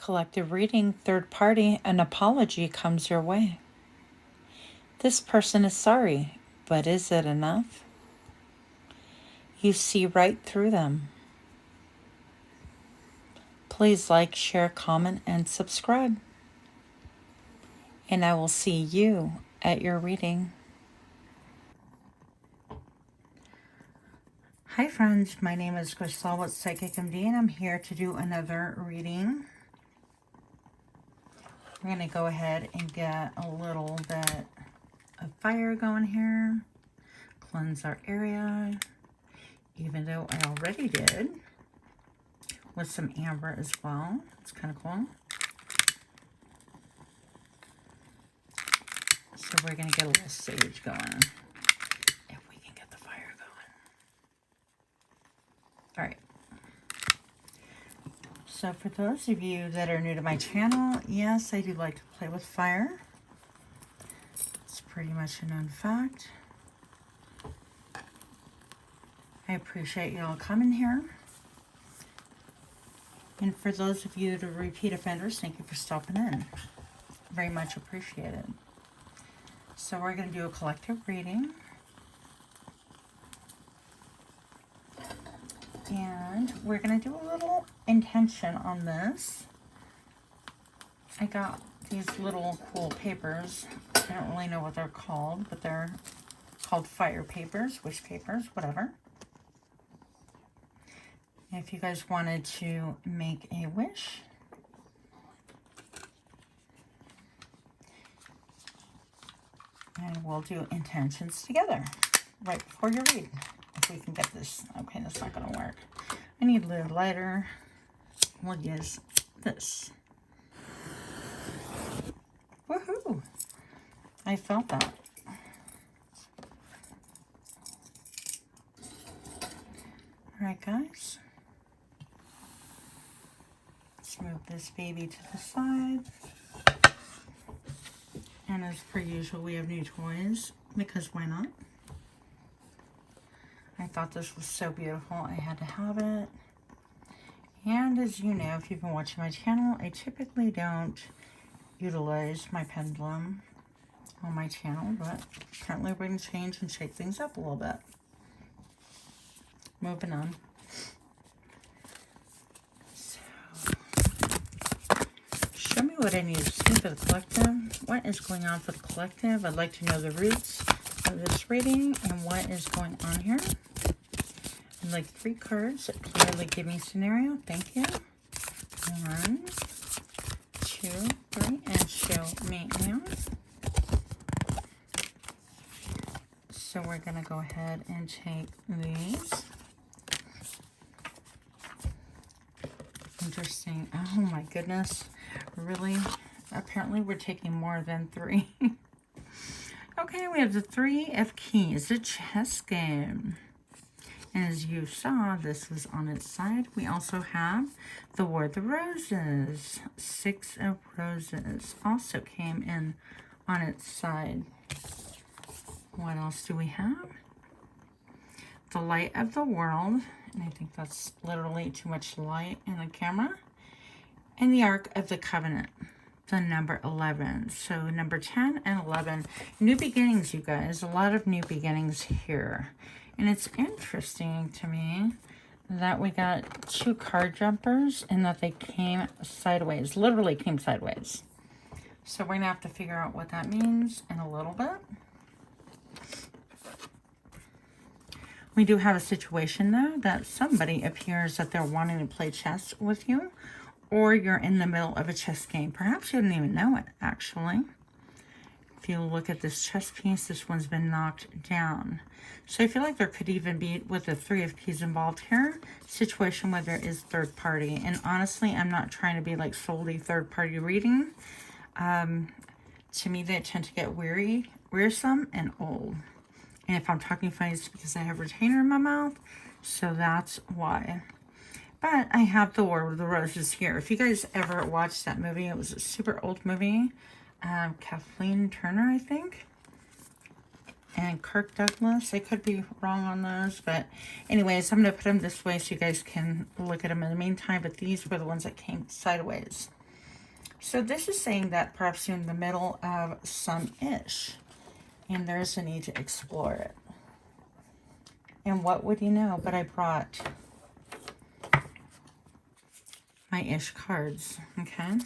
Collective reading, third party, an apology comes your way. This person is sorry, but is it enough? You see right through them. Please like, share, comment, and subscribe. And I will see you at your reading. Hi friends, my name is Griselle with Psychic MD, and I'm here to do another reading. We're going to go ahead and get a little bit of fire going here. Cleanse our area, even though I already did, with some amber as well. It's kind of cool. So we're going to get a little sage going, if we can get the fire going. All right. So for those of you that are new to my channel, yes, I do like to play with fire. It's pretty much a known fact. I appreciate you all coming here. And for those of you that are repeat offenders, thank you for stopping in. Very much appreciated. So we're going to do a collective reading. And we're going to do a little intention on this. I got these little cool papers. I don't really know what they're called, but they're called fire papers, wish papers, whatever. If you guys wanted to make a wish, and we'll do intentions together right before you read. If we can get this. Okay, that's not going to work. I need a little lighter. We'll use this. Woohoo! I felt that. Alright, guys. Let's move this baby to the side. And as per usual, we have new toys, because why not? I thought this was so beautiful, I had to have it. And as you know, if you've been watching my channel, I typically don't utilize my pendulum on my channel, but currently we're going to change and shake things up a little bit. Moving on. So, show me what I need to see for the collective. What is going on for the collective? I'd like to know the roots of this reading and what is going on here. I'd like 3 cards that clearly give me scenario. Thank you. 1, 2, 3, and show me now. So we're going to go ahead and take these. Interesting. Oh my goodness. Really? Apparently we're taking more than 3. Okay, we have the 3 of keys, a chess game. And as you saw, this was on its side. We also have the War of the Roses. 6 of roses also came in on its side. What else do we have? The light of the world. And I think that's literally too much light in the camera. And the Ark of the Covenant. The number 11. So number 10 and 11. New beginnings, you guys. A lot of new beginnings here. And it's interesting to me that we got 2 card jumpers and that they came sideways. Literally came sideways. So we're going to have to figure out what that means in a little bit. We do have a situation, though, that somebody appears that they're wanting to play chess with you. Or you're in the middle of a chess game. Perhaps you didn't even know it, actually. If you look at this chess piece, this one's been knocked down. So I feel like there could even be, with the 3 of keys involved here, situation where there is third party. And honestly, I'm not trying to be like solely third party reading. To me, they tend to get wearisome and old. And if I'm talking funny, it's because I have retainer in my mouth. So that's why. But I have the War of the Roses here. If you guys ever watched that movie, it was a super old movie. Kathleen Turner, I think. And Kirk Douglas. I could be wrong on those. But anyways, I'm going to put them this way so you guys can look at them in the meantime. But these were the ones that came sideways. So this is saying that perhaps you're in the middle of some ish, and there's a need to explore it. And what would you know? But I brought my ish cards, okay?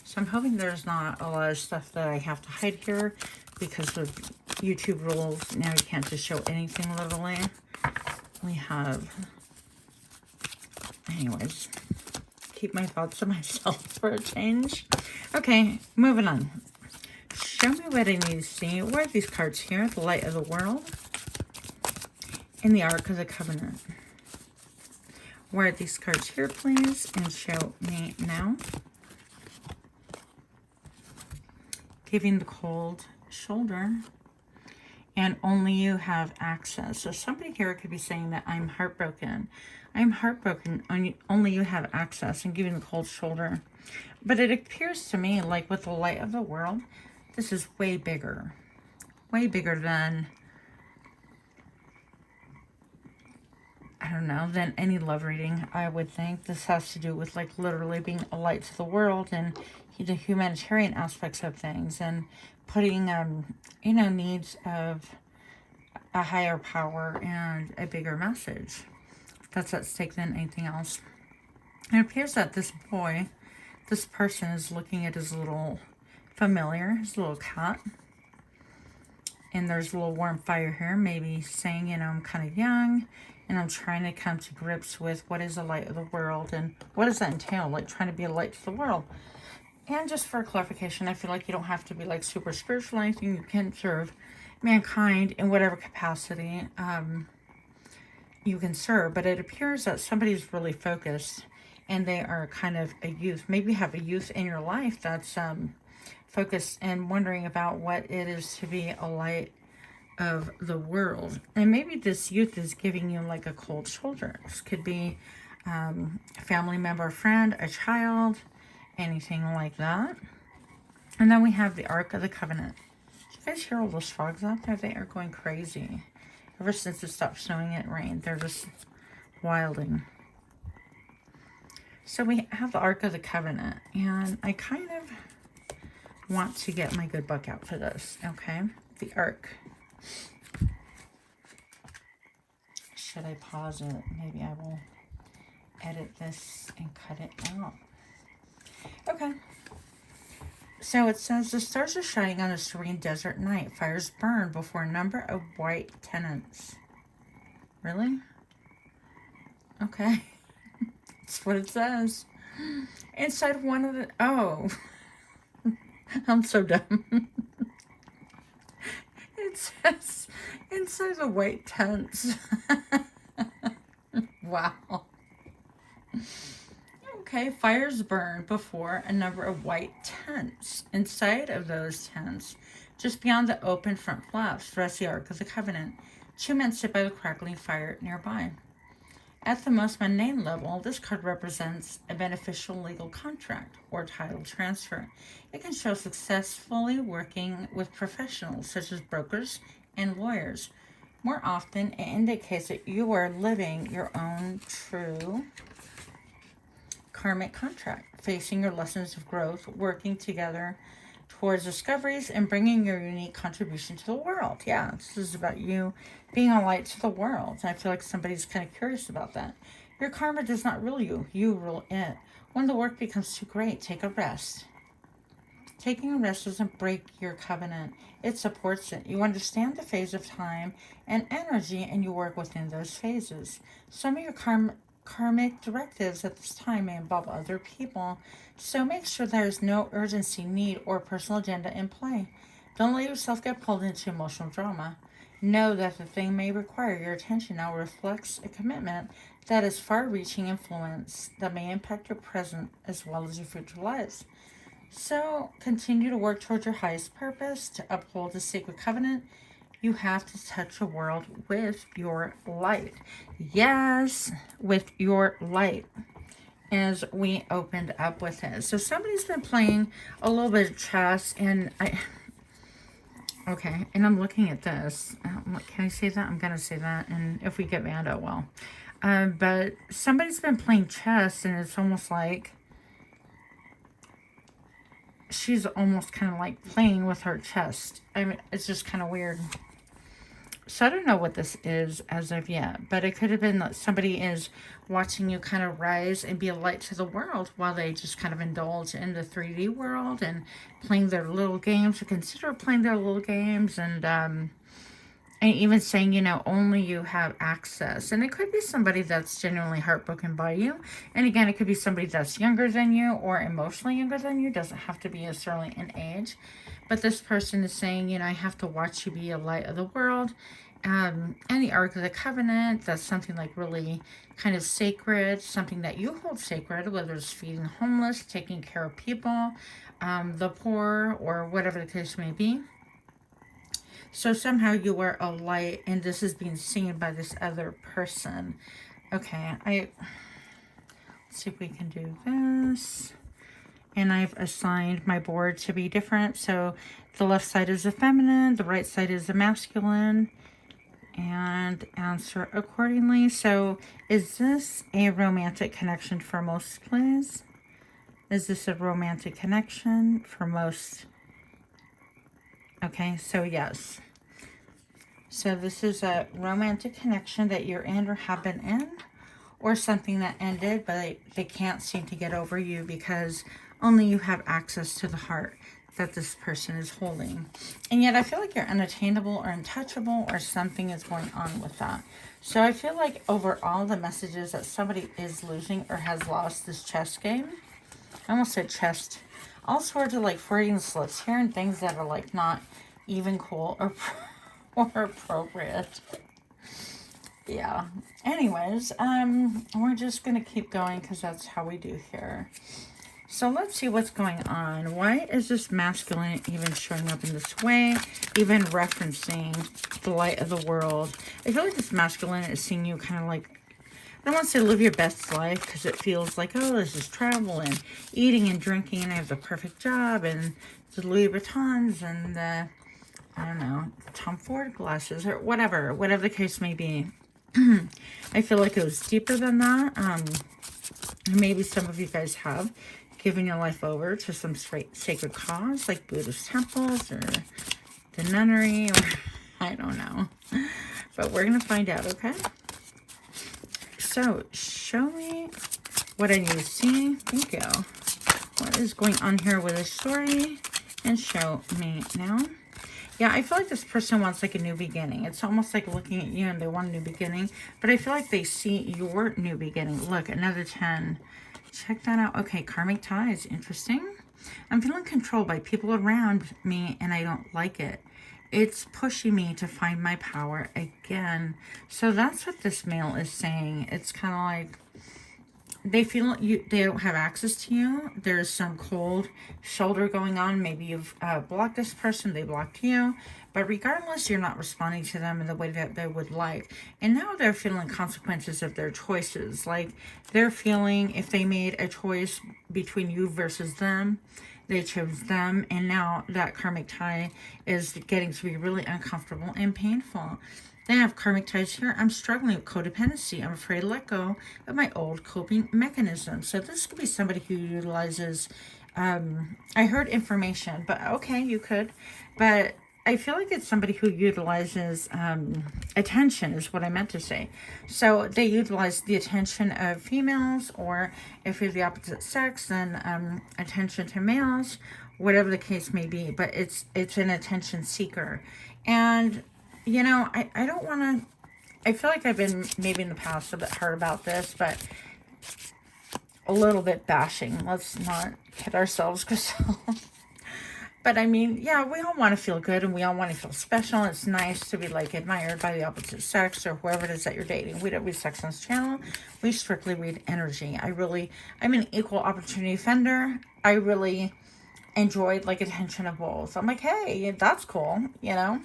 So I'm hoping there's not a lot of stuff that I have to hide here because of YouTube rules. Now you can't just show anything literally. We have, anyways, keep my thoughts to myself for a change. Okay, moving on. Show me what I need to see. Where are these cards here? The Light of the World and the Ark of the Covenant. Where are these cards here, please? And show me now. Giving the cold shoulder. And only you have access. So somebody here could be saying that I'm heartbroken. I'm heartbroken. Only you have access, and giving the cold shoulder. But it appears to me like with the Light of the World, this is way bigger. Way bigger than, I don't know, than any love reading, I would think. This has to do with like literally being a light to the world and the humanitarian aspects of things and putting, you know, needs of a higher power and a bigger message. That's at stake than anything else. It appears that this boy, this person is looking at his little familiar, his little cat. And there's a little warm fire here, maybe saying, you know, I'm kind of young and I'm trying to come to grips with what is the light of the world and what does that entail, like trying to be a light to the world. And just for clarification, I feel like you don't have to be like super spiritual or anything. You can serve mankind in whatever capacity you can serve. But it appears that somebody's really focused and they are kind of a youth. Maybe you have a youth in your life that's focused and wondering about what it is to be a light of the world. And maybe this youth is giving you like a cold shoulder. This could be a family member, a friend, a child, anything like that. And then we have the Ark of the Covenant. Did you guys hear all those frogs out there? They are going crazy. Ever since it stopped snowing and rained, they're just wilding. So we have the Ark of the Covenant, and I kind of want to get my good book out for this, okay? The Ark. Should I pause it? Maybe I will edit this and cut it out. Okay. So it says, the stars are shining on a serene desert night. Fires burn before a number of white tenants. Really? Okay. That's what it says. Inside one of the... Oh. I'm so dumb. It says, inside the white tents. Wow. Okay, fires burn before a number of white tents. Inside of those tents, just beyond the open front flaps, rests the Ark of the Covenant. 2 men sit by the crackling fire nearby. At the most mundane level, this card represents a beneficial legal contract or title transfer. It can show successfully working with professionals such as brokers and lawyers. More often, it indicates that you are living your own true karmic contract, facing your lessons of growth, working together towards discoveries, and bringing your unique contribution to the world. Yeah, this is about you being a light to the world. I feel like somebody's kind of curious about that. Your karma does not rule you. You rule it. When the work becomes too great, take a rest. Taking a rest doesn't break your covenant. It supports it. You understand the phase of time and energy, and you work within those phases. Some of your karmic directives at this time may involve other people, so make sure there is no urgency, need, or personal agenda in play. Don't let yourself get pulled into emotional drama. Know that the thing may require your attention now reflects a commitment that is far-reaching influence that may impact your present as well as your future lives. So continue to work towards your highest purpose, to uphold the sacred covenant. You have to touch the world with your light. Yes, with your light. As we opened up with it. So somebody's been playing a little bit of chess, and okay, and I'm looking at this. Can I say that? I'm going to say that, and if we get mad, oh well. But somebody's been playing chess, and it's almost like she's almost kind of like playing with her chest. I mean, it's just kind of weird. So I don't know what this is as of yet, but it could have been that somebody is watching you kind of rise and be a light to the world while they just kind of indulge in the 3D world and playing their little games, or consider playing their little games, and even saying, you know, only you have access. And it could be somebody that's genuinely heartbroken by you. And again, it could be somebody that's younger than you or emotionally younger than you. Doesn't have to be necessarily in age. But this person is saying, you know, I have to watch you be a light of the world. And the Ark of the Covenant, that's something like really kind of sacred, something that you hold sacred, whether it's feeding homeless, taking care of people, the poor, or whatever the case may be. So somehow you are a light, and this is being seen by this other person. Okay, let's see if we can do this. And I've assigned my board to be different. So the left side is the feminine, the right side is the masculine. And answer accordingly. So is this a romantic connection for most, please? Is this a romantic connection for most? Okay, so yes. So this is a romantic connection that you're in or have been in, or something that ended, but they can't seem to get over you because only you have access to the heart that this person is holding. And yet I feel like you're unattainable or untouchable, or something is going on with that. So I feel like overall the messages that somebody is losing or has lost this chess game. I almost said chest. All sorts of like Freudian slips here and things that are like not even cool or appropriate. Yeah. Anyways, we're just gonna keep going because that's how we do here. So let's see what's going on. Why is this masculine even showing up in this way? Even referencing the light of the world. I feel like this masculine is seeing you kind of like, I don't want to say live your best life, because it feels like, oh, this is travel and eating and drinking, and I have the perfect job, and the Louis Vuittons, and the, I don't know, Tom Ford glasses, or whatever the case may be. I feel like it was deeper than that. Maybe some of you guys have given your life over to some sacred cause, like Buddhist temples or the nunnery, or I don't know. But we're going to find out, okay? So, show me what I need to see. Thank you. What is going on here with this story? And show me now. Yeah, I feel like this person wants like a new beginning. It's almost like looking at you and they want a new beginning. But I feel like they see your new beginning. Look, another 10. Check that out. Okay, karmic ties. Interesting. I'm feeling controlled by people around me and I don't like it. It's pushing me to find my power again. So that's what this male is saying. It's kind of like they feel they don't have access to you. There's some cold shoulder going on. Maybe you've blocked this person. They blocked you. But regardless, you're not responding to them in the way that they would like. And now they're feeling consequences of their choices. Like they're feeling if they made a choice between you versus them, they chose them. And now that karmic tie is getting to be really uncomfortable and painful. They have karmic ties here. I'm struggling with codependency. I'm afraid to let go of my old coping mechanism. So this could be somebody who utilizes, I heard information, but okay, you could. But I feel like it's somebody who utilizes attention is what I meant to say. So they utilize the attention of females, or if you're the opposite sex, then attention to males, whatever the case may be. But it's an attention seeker. And, you know, I don't want to, I feel like I've been maybe in the past a bit hard about this, but a little bit bashing. Let's not kid ourselves, Griselle. But I mean, yeah, we all want to feel good and we all want to feel special. It's nice to be like admired by the opposite sex or whoever it is that you're dating. We don't read sex on this channel. We strictly read energy. I'm an equal opportunity offender. I really enjoyed like attention of both. I'm like, hey, that's cool, you know,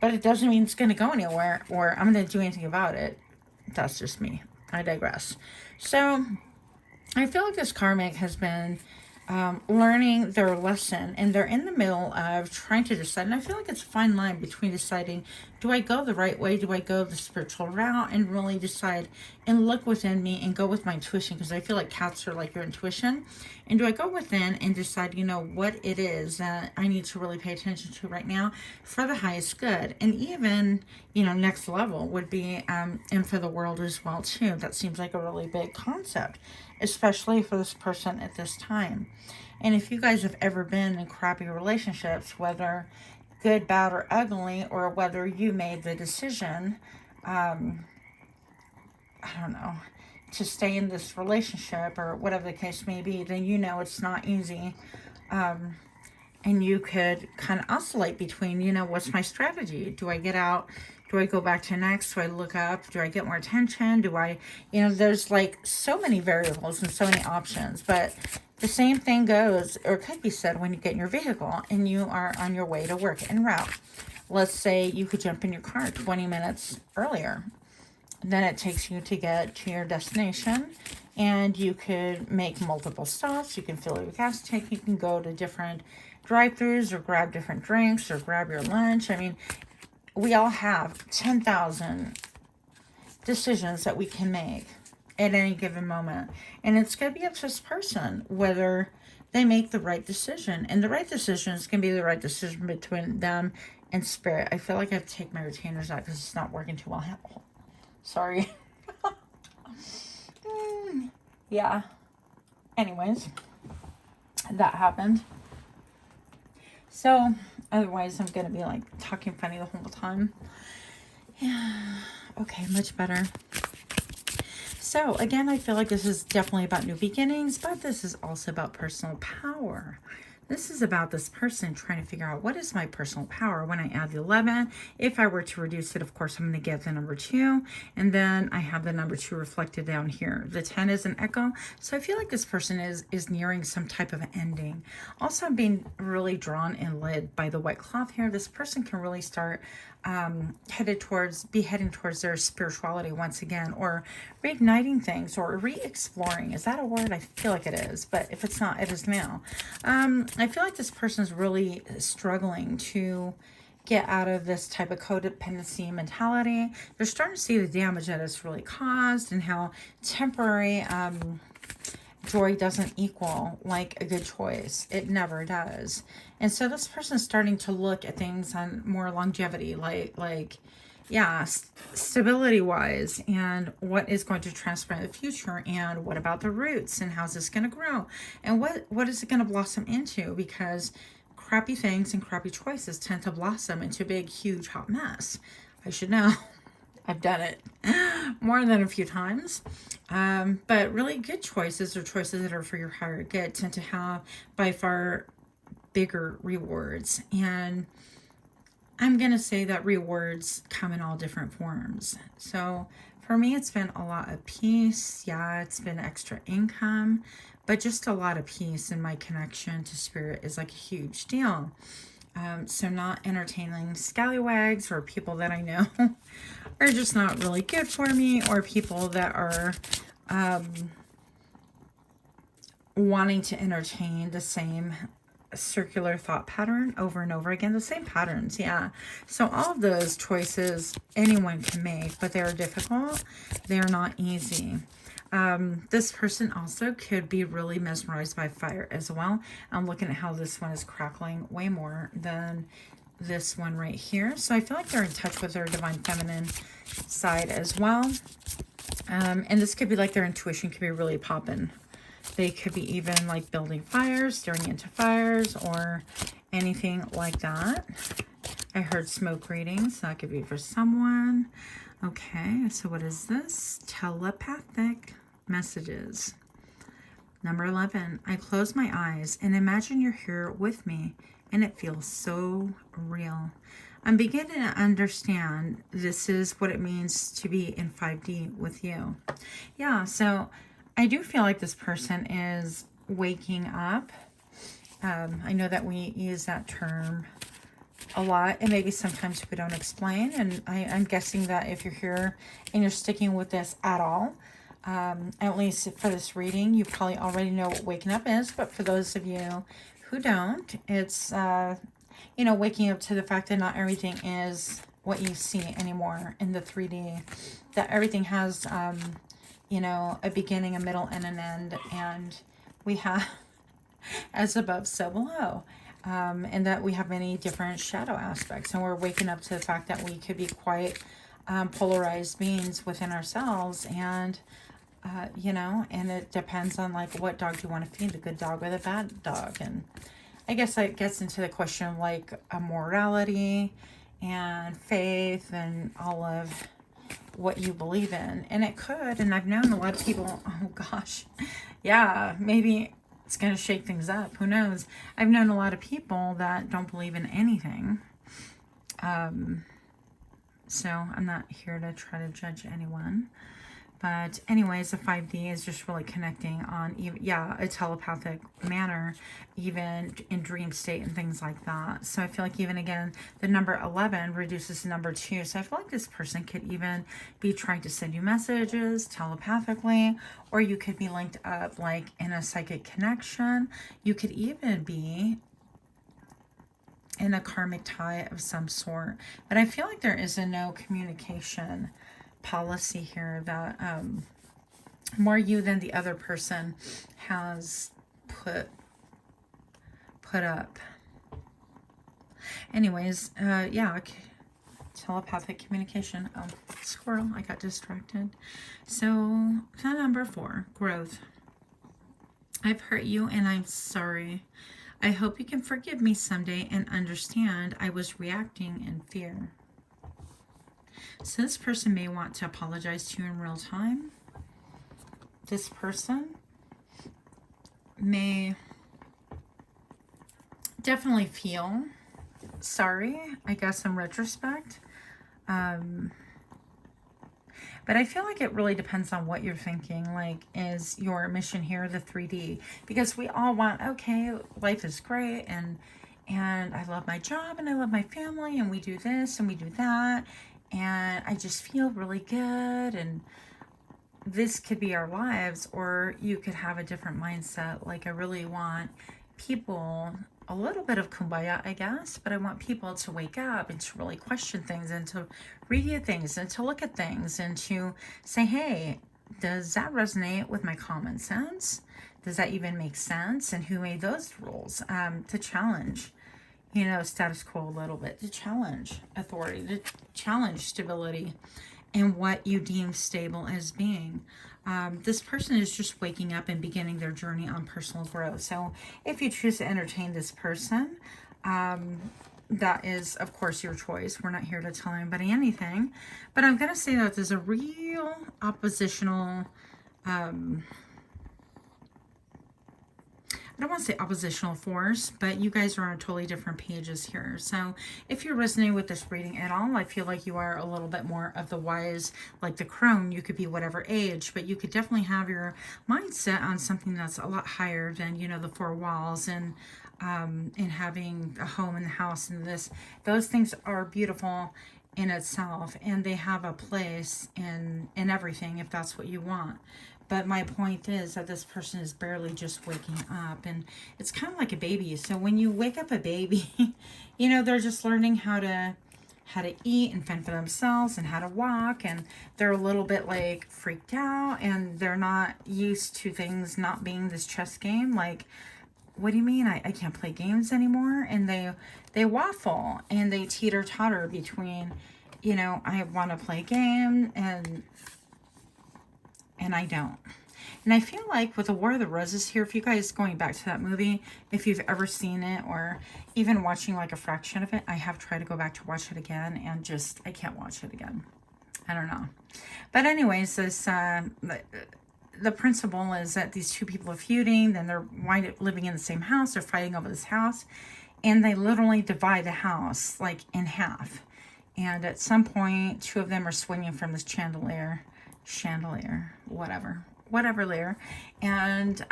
but it doesn't mean it's going to go anywhere or I'm going to do anything about it. That's just me. I digress. So I feel like this karmic has been learning their lesson, and they're in the middle of trying to decide. And I feel like it's a fine line between deciding, do I go the right way? Do I go the spiritual route and really decide and look within me and go with my intuition? Because I feel like cats are like your intuition. And do I go within and decide, what it is that I need to really pay attention to right now for the highest good? And even, next level would be, and for the world as well too. That seems like a really big concept, especially for this person at this time. And if you guys have ever been in crappy relationships, whether good, bad, or ugly, or whether you made the decision, I don't know, to stay in this relationship or whatever the case may be, then it's not easy. And you could kind of oscillate between, what's my strategy? Do I get out? Do I go back to next? Do I look up? Do I get more attention? Do I, there's like so many variables and so many options. But the same thing goes, or could be said, when you get in your vehicle and you are on your way to work en route. Let's say you could jump in your car 20 minutes earlier. Then it takes you to get to your destination, and you could make multiple stops. You can fill your gas tank. You can go to different drive-thrus or grab different drinks or grab your lunch. I mean, we all have 10,000 decisions that we can make at any given moment. And it's going to be up to this person whether they make the right decision. And the right decision is going to be the right decision between them and spirit. I feel like I have to take my retainers out because it's not working too well. Sorry. Yeah. Anyways, that happened. So, otherwise, I'm going to be like talking funny the whole time. Yeah. Okay, much better. So, again, I feel like this is definitely about new beginnings, but this is also about personal power. This is about this person trying to figure out, what is my personal power when I add the 11? If I were to reduce it, of course, I'm going to get the number 2. And then I have the number 2 reflected down here. The 10 is an echo. So I feel like this person is nearing some type of ending. Also, I'm being really drawn and led by the white cloth here. This person can really start heading towards their spirituality once again, or reigniting things, or re-exploring. Is that a word? I feel like it is, but if it's not, it is now. I feel like this person is really struggling to get out of this type of codependency mentality. They're starting to see the damage that it's really caused, and how temporary joy doesn't equal like a good choice. It never does. And so this person's starting to look at things on more longevity, stability wise, and what is going to transpire in the future, and what about the roots, and how's this going to grow, and what is it going to blossom into? Because crappy things and crappy choices tend to blossom into a big, huge, hot mess. I should know. I've done it more than a few times. But really good choices, or choices that are for your higher good, tend to have by far bigger rewards. And I'm going to say that rewards come in all different forms. So for me, it's been a lot of peace. Yeah, it's been extra income, but just a lot of peace, and my connection to spirit is like a huge deal. So not entertaining scallywags, or people that I know are just not really good for me, or people that are wanting to entertain the same circular thought pattern over and over again, the same patterns. Yeah. So all of those choices anyone can make, but they're difficult. They're not easy. This person also could be really mesmerized by fire as well. I'm looking at how this one is crackling way more than this one right here. So I feel like they're in touch with their divine feminine side as well. And this could be like their intuition could be really popping. They could be even like building fires, stirring into fires, or anything like that. I heard smoke readings. That could be for someone. Okay, so what is this? Telepathic messages. Number 11. I close my eyes and imagine you're here with me, and it feels so real. I'm beginning to understand this is what it means to be in 5D with you. Yeah, so I do feel like this person is waking up. I know that we use that term a lot, and maybe sometimes we don't explain. And I'm guessing that if you're here and you're sticking with this at all, At least for this reading, you probably already know what waking up is, but for those of you who don't, it's, you know, waking up to the fact that not everything is what you see anymore in the 3D, that everything has, you know, a beginning, a middle, and an end, and we have as above, so below. And that we have many different shadow aspects, and we're waking up to the fact that we could be quite polarized beings within ourselves, and you know, and it depends on like what dog you want to feed, the good dog or the bad dog. And I guess that gets into the question of like a morality and faith and all of what you believe in. And it could, and I've known a lot of people, oh gosh, yeah, maybe it's going to shake things up. Who knows? I've known a lot of people that don't believe in anything. So I'm not here to try to judge anyone. But anyways, the 5D is just really connecting on, yeah, a telepathic manner, even in dream state and things like that. So I feel like even again, the number 11 reduces to number 2. So I feel like this person could even be trying to send you messages telepathically, or you could be linked up like in a psychic connection. You could even be in a karmic tie of some sort. But I feel like there is a no communication policy here, that more you than the other person has put up. Anyways, yeah, okay. Telepathic communication. Oh, squirrel, I got distracted. So number 4, growth. I've hurt you and I'm sorry. I hope you can forgive me someday and understand I was reacting in fear. So this person may want to apologize to you in real time. This person may definitely feel sorry, I guess, in retrospect. But I feel like it really depends on what you're thinking. Like, is your mission here the 3D? Because we all want, okay, life is great, and I love my job, and I love my family, and we do this, and we do that, and I just feel really good, and this could be our lives. Or you could have a different mindset, like I really want people, a little bit of kumbaya, I guess, but I want people to wake up and to really question things, and to read things, and to look at things, and to say, hey, does that resonate with my common sense? Does that even make sense? And who made those rules? To challenge, you know, status quo a little bit, to challenge authority, to challenge stability and what you deem stable as being. This person is just waking up and beginning their journey on personal growth. So if you choose to entertain this person, that is, of course, your choice. We're not here to tell anybody anything. But I'm going to say that there's a real oppositional, I don't want to say oppositional force, but you guys are on totally different pages here. So if you're resonating with this reading at all, I feel like you are a little bit more of the wise, like the crone. You could be whatever age, but you could definitely have your mindset on something that's a lot higher than, you know, the 4 walls and having a home and the house and this. Those things are beautiful in itself, and they have a place in everything if that's what you want. But my point is that this person is barely just waking up, and it's kind of like a baby. So when you wake up a baby, you know, they're just learning how to eat and fend for themselves and how to walk, and they're a little bit like freaked out, and they're not used to things not being this chess game. Like, what do you mean I can't play games anymore? And they waffle and they teeter-totter between, you know, I want to play a game and I don't. And I feel like with the War of the Roses here, if you guys, going back to that movie, if you've ever seen it or even watching like a fraction of it, I have tried to go back to watch it again, and just, I can't watch it again. I don't know. But anyways, this, the principle is that these two people are feuding, then they're wind up living in the same house, they're fighting over this house, and they literally divide the house like in half. And at some point, 2 of them are swinging from this chandelier, whatever layer. And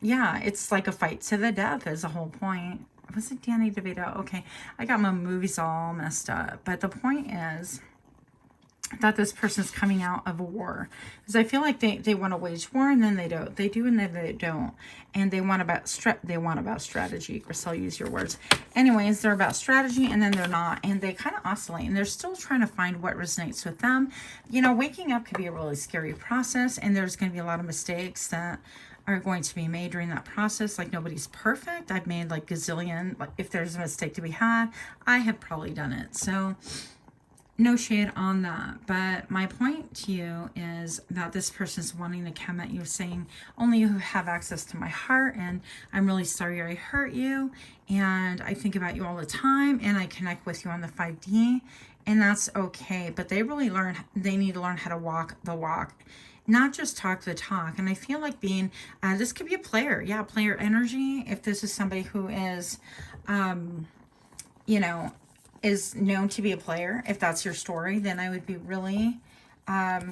yeah, it's like a fight to the death is the whole point. Was it Danny DeVito? Okay, I got my movies all messed up. But the point is that this person's coming out of a war. Because I feel like they want to wage war and then they don't. They do and then they don't. And they want about strategy. Griselle, use your words. Anyways, they're about strategy and then they're not. And they kind of oscillate. And they're still trying to find what resonates with them. You know, waking up could be a really scary process. And there's going to be a lot of mistakes that are going to be made during that process. Like, nobody's perfect. I've made like gazillion. Like, if there's a mistake to be had, I have probably done it. So no shade on that, but my point to you is that this person's wanting to come at you saying, only you have access to my heart, and I'm really sorry I hurt you, and I think about you all the time, and I connect with you on the 5D, and that's okay. But they need to learn how to walk the walk, not just talk the talk. And I feel like being, this could be a player. Yeah, player energy. If this is somebody who is, you know, is known to be a player, if that's your story, then I would be really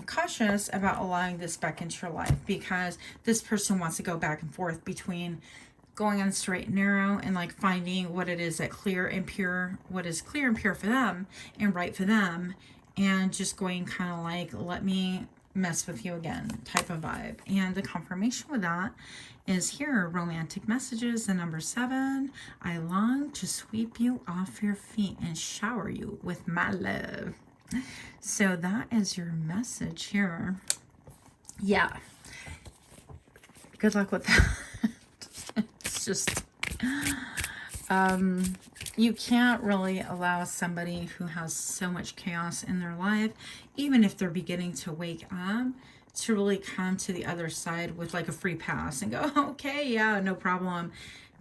cautious about allowing this back into your life, because this person wants to go back and forth between going on straight and narrow and like finding what it is that clear and pure, what is clear and pure for them and right for them, and just going kind of like, let me mess with you again type of vibe. And the confirmation with that is here, romantic messages, the number 7. I long to sweep you off your feet and shower you with my love. So that is your message here. Yeah. Good luck with that. It's just, you can't really allow somebody who has so much chaos in their life, even if they're beginning to wake up, to really come to the other side with like a free pass and go, okay, yeah, no problem.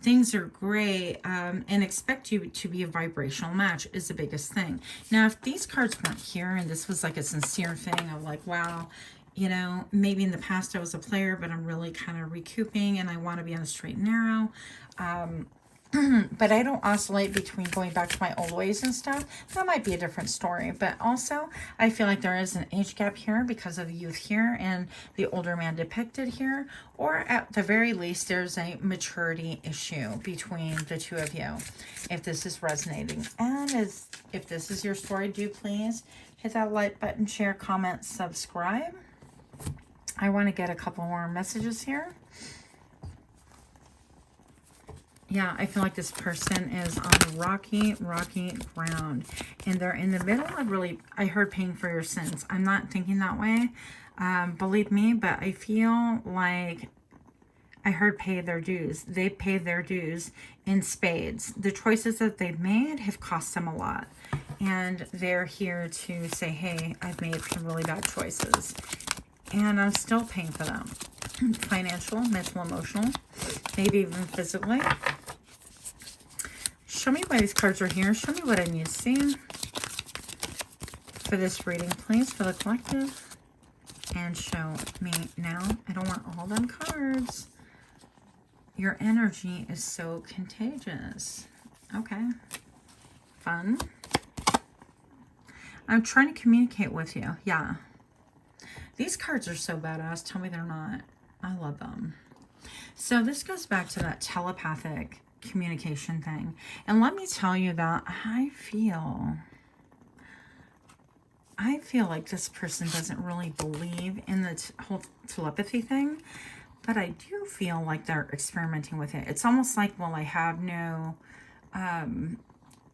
Things are great, and expect you to be a vibrational match is the biggest thing. Now, if these cards weren't here and this was like a sincere thing of like, wow, you know, maybe in the past I was a player, but I'm really kind of recouping and I want to be on the straight and narrow. But I don't oscillate between going back to my old ways and stuff. That might be a different story. But also, I feel like there is an age gap here because of the youth here and the older man depicted here. Or at the very least, there's a maturity issue between the two of you, if this is resonating. And if this is your story, do please hit that like button, share, comment, subscribe. I want to get a couple more messages here. Yeah, I feel like this person is on rocky ground. And they're in the middle of really, I heard paying for your sins. I'm not thinking that way, believe me, but I feel like I heard pay their dues. They pay their dues in spades. The choices that they've made have cost them a lot. And they're here to say, hey, I've made some really bad choices. And I'm still paying for them. Financial, mental, emotional, maybe even physically. Show me why these cards are here. Show me what I need to see for this reading, please, for the collective. And show me now. I don't want all them cards. Your energy is so contagious. Okay. Fun. I'm trying to communicate with you. Yeah. These cards are so badass. Tell me they're not. I love them. So this goes back to that telepathic communication thing. And let me tell you that I feel like this person doesn't really believe in the whole telepathy thing, but I do feel like they're experimenting with it. It's almost like, well, I have no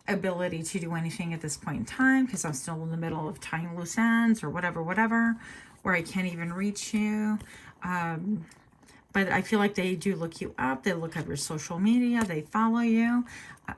ability to do anything at this point in time because I'm still in the middle of tying loose ends or whatever, or I can't even reach you. But I feel like they do look you up. They look at your social media. They follow you.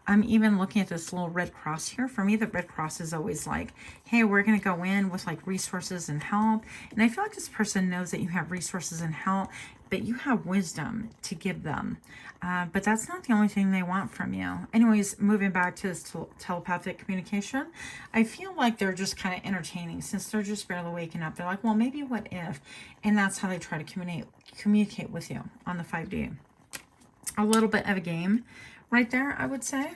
I'm even looking at this little red cross here. For me, the red cross is always like, hey, we're going to go in with like resources and help. And I feel like this person knows that you have resources and help, but you have wisdom to give them. But that's not the only thing they want from you. Anyways, moving back to this telepathic communication, I feel like they're just kind of entertaining since they're just barely waking up. They're like, well, maybe what if? And that's how they try to communicate with you on the 5D. A little bit of a game right there, I would say.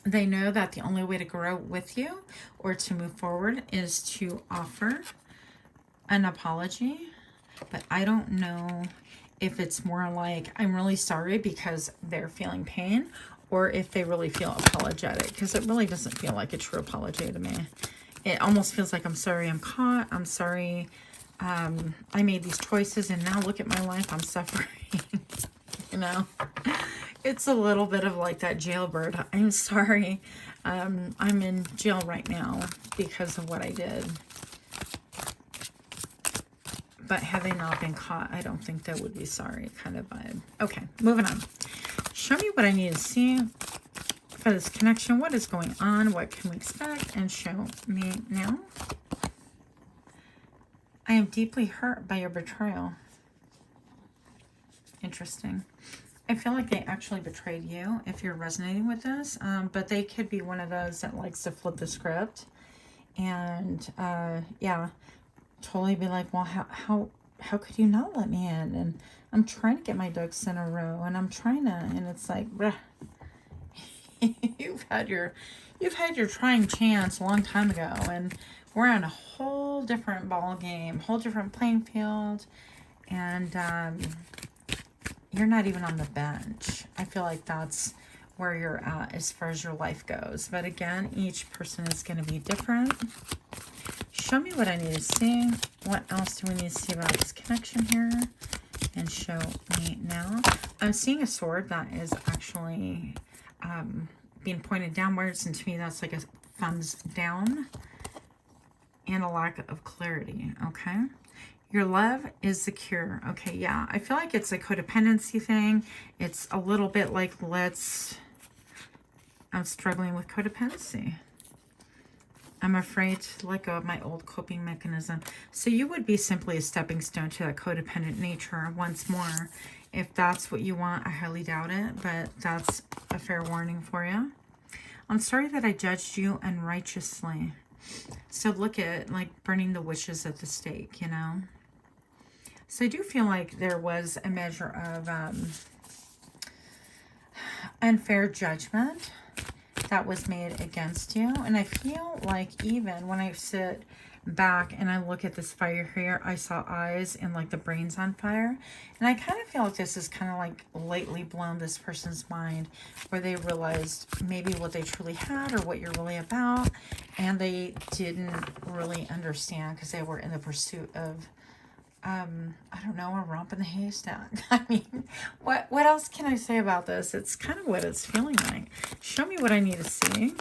They know that the only way to grow with you or to move forward is to offer an apology. But I don't know if it's more like, I'm really sorry because they're feeling pain, or if they really feel apologetic, because it really doesn't feel like a true apology to me. It almost feels like, I'm sorry I'm caught. I'm sorry I made these choices and now look at my life. I'm suffering. You know, it's a little bit of like that jailbird. I'm sorry. I'm in jail right now because of what I did. But had they not been caught, I don't think they would be sorry kind of vibe. Okay, moving on. Show me what I need to see for this connection. What is going on? What can we expect? And show me now. I am deeply hurt by your betrayal. Interesting. I feel like they actually betrayed you if you're resonating with this. But they could be one of those that likes to flip the script. And yeah, totally be like, well, how could you not let me in? And I'm trying to get my ducks in a row, and I'm trying to, and it's like, you've had your trying chance a long time ago, and we're on a whole different ball game, whole different playing field, and you're not even on the bench. I feel like that's where you're at as far as your life goes. But again, each person is going to be different. Show me what I need to see. What else do we need to see about this connection here? And show me now. I'm seeing a sword that is actually being pointed downwards. And to me, that's like a thumbs down. And a lack of clarity. Okay. Your love is the cure. Okay, yeah. I feel like it's a codependency thing. It's a little bit like, I'm struggling with codependency. I'm afraid to let go of my old coping mechanism. So you would be simply a stepping stone to that codependent nature once more. If that's what you want, I highly doubt it, but that's a fair warning for you. I'm sorry that I judged you unrighteously. So look at like burning the witches at the stake, you know. So I do feel like there was a measure of unfair judgment that was made against you. And I feel like even when I sit back and I look at this fire here, I saw eyes and like the brain's on fire. And I kind of feel like this is kind of like lately blown this person's mind, where they realized maybe what they truly had or what you're really about. And they didn't really understand because they were in the pursuit of I don't know, a romp in the haystack. I mean, what else can I say about this? It's kind of what it's feeling like. Show me what I need to see.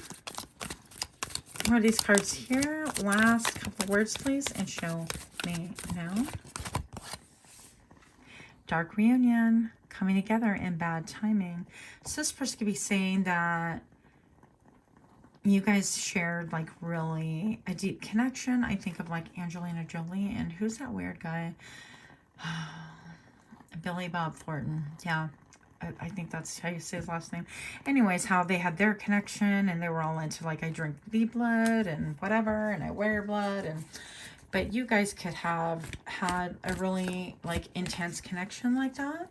What are these cards here? Last couple words, please, and show me now. Dark reunion, coming together in bad timing. So this person could be saying that you guys shared like really a deep connection. I think of like Angelina Jolie and who's that weird guy? Billy Bob Thornton. Yeah, I think that's how you say his last name. Anyways, how they had their connection and they were all into like, I drink the blood and whatever, and I wear blood, and but you guys could have had a really like intense connection like that.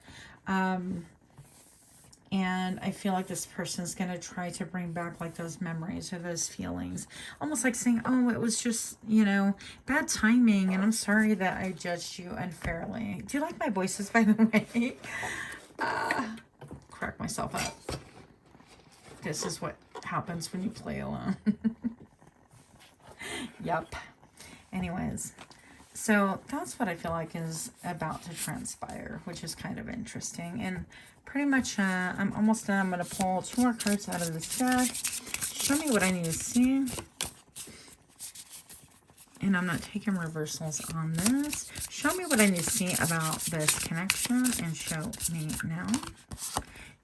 And I feel like this person's going to try to bring back like those memories or those feelings. Almost like saying, oh, it was just, you know, bad timing. And I'm sorry that I judged you unfairly. Do you like my voices, by the way? Crack myself up. This is what happens when you play alone. Yep. Anyways. So that's what I feel like is about to transpire, which is kind of interesting. And pretty much, I'm almost done. I'm going to pull 2 more cards out of this deck. Show me what I need to see. And I'm not taking reversals on this. Show me what I need to see about this connection and show me now.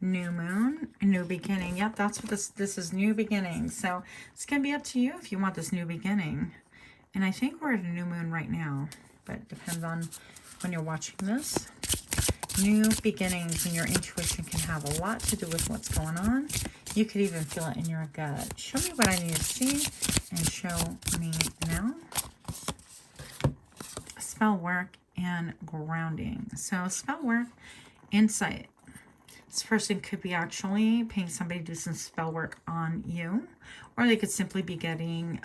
New moon, new beginning. Yep, that's what this is, new beginning. So it's going to be up to you if you want this new beginning. And I think we're at a new moon right now, but it depends on when you're watching this. New beginnings, and your intuition can have a lot to do with what's going on. You could even feel it in your gut. Show me what I need to see and show me now. Spell work and grounding. So spell work, insight. This person could be actually paying somebody to do some spell work on you, or they could simply be getting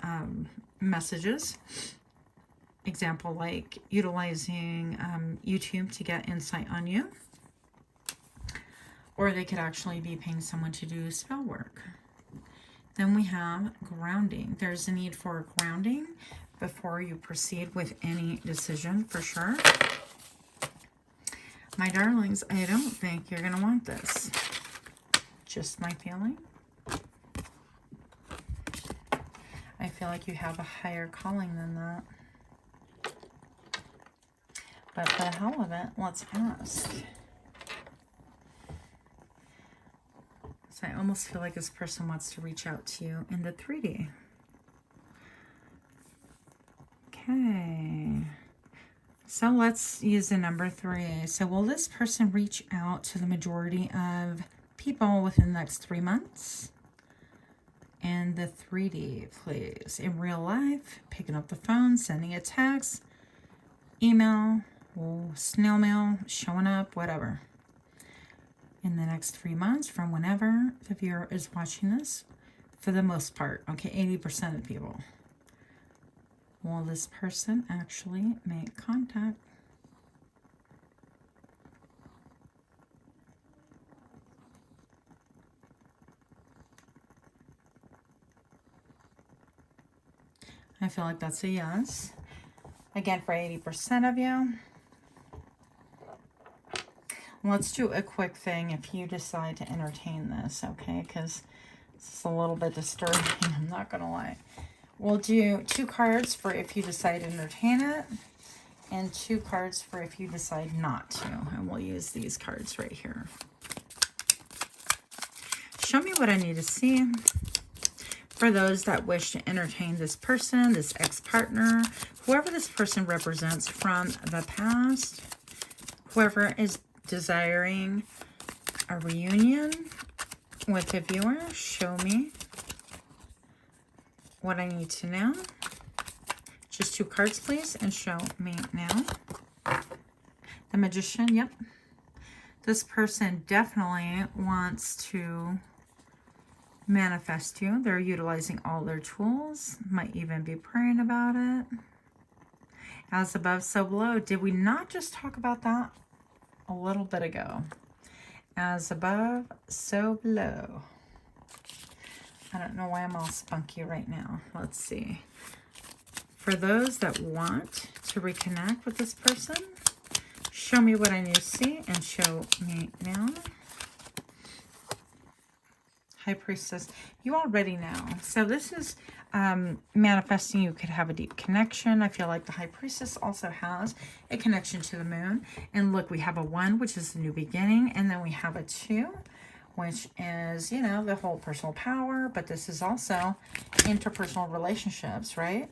messages example, like utilizing YouTube to get insight on you. Or they could actually be paying someone to do spell work. Then we have grounding. There's a need for grounding before you proceed with any decision, for sure. My darlings, I don't think you're going to want this. Just my feeling. I feel like you have a higher calling than that. But for the hell of it, let's ask. So I almost feel like this person wants to reach out to you in the 3D. Okay. So let's use the number 3. So will this person reach out to the majority of people within the next 3 months? And the 3D, please. In real life, picking up the phone, sending a text, email, snail mail, showing up, whatever. In the next 3 months from whenever the viewer is watching this, for the most part, okay, 80% of people. Will this person actually make contact? I feel like that's a yes. Again, for 80% of you. Let's do a quick thing if you decide to entertain this, okay? Because this is a little bit disturbing, I'm not going to lie. We'll do 2 cards for if you decide to entertain it, and 2 cards for if you decide not to. And we'll use these cards right here. Show me what I need to see. For those that wish to entertain this person, this ex-partner, whoever this person represents from the past, whoever is desiring a reunion with a viewer, show me what I need to know. Just 2 cards, please, and show me now. The Magician, yep. This person definitely wants to manifest you. They're utilizing all their tools, might even be praying about it. As above, so below. Did we not just talk about that a little bit ago? As above, so below. I don't know why I'm all spunky right now. Let's see. For those that want to reconnect with this person, show me what I need to see and show me now. High Priestess, you already know. So this is manifesting. You could have a deep connection. I feel like the High Priestess also has a connection to the moon. And look, we have a 1, which is the new beginning. And then we have a 2, which is, you know, the whole personal power. But this is also interpersonal relationships, right?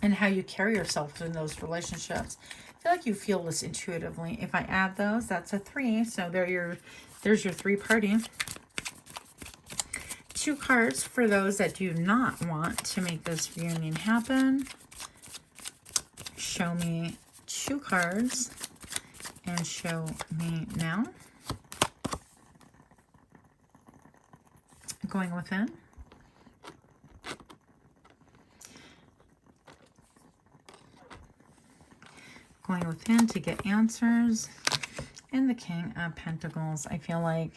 And how you carry yourself in those relationships. I feel like you feel this intuitively. If I add those, that's a 3. So there's your 3 party. 2 cards for those that do not want to make this reunion happen. Show me 2 cards and show me now. Going within. Going within to get answers. And the King of Pentacles. I feel like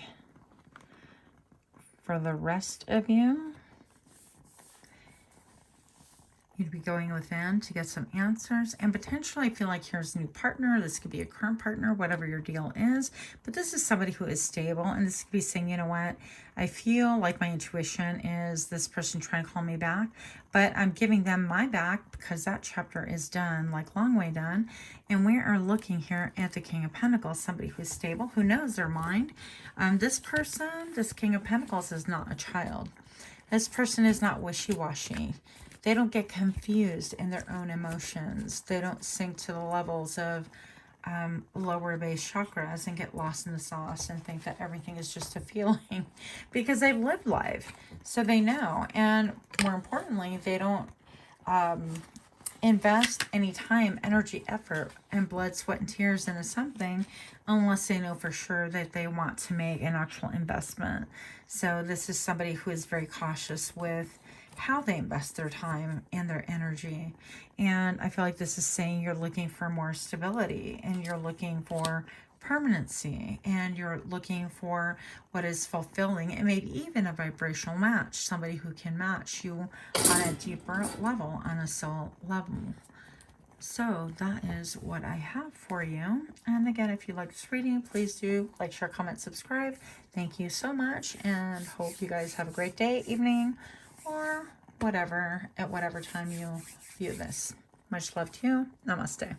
for the rest of you, you'd be going within to get some answers. And potentially, I feel like here's a new partner. This could be a current partner, whatever your deal is. But this is somebody who is stable. And this could be saying, you know what? I feel like my intuition is this person trying to call me back. But I'm giving them my back because that chapter is done, like long way done. And we are looking here at the King of Pentacles, somebody who's stable, who knows their mind. This person, this King of Pentacles, is not a child. This person is not wishy-washy. They don't get confused in their own emotions. They don't sink to the levels of lower base chakras and get lost in the sauce and think that everything is just a feeling because they've lived life. So they know. And more importantly, they don't invest any time, energy, effort, and blood, sweat, and tears into something unless they know for sure that they want to make an actual investment. So this is somebody who is very cautious with how they invest their time and their energy. And I feel like this is saying you're looking for more stability, and you're looking for permanency, and you're looking for what is fulfilling, and maybe even a vibrational match, somebody who can match you on a deeper level, on a soul level. So that is what I have for you. And again, if you like this reading, please do like, share, comment, subscribe. Thank you so much, and hope you guys have a great day, evening, or whatever, at whatever time you view this. Much love to you. Namaste.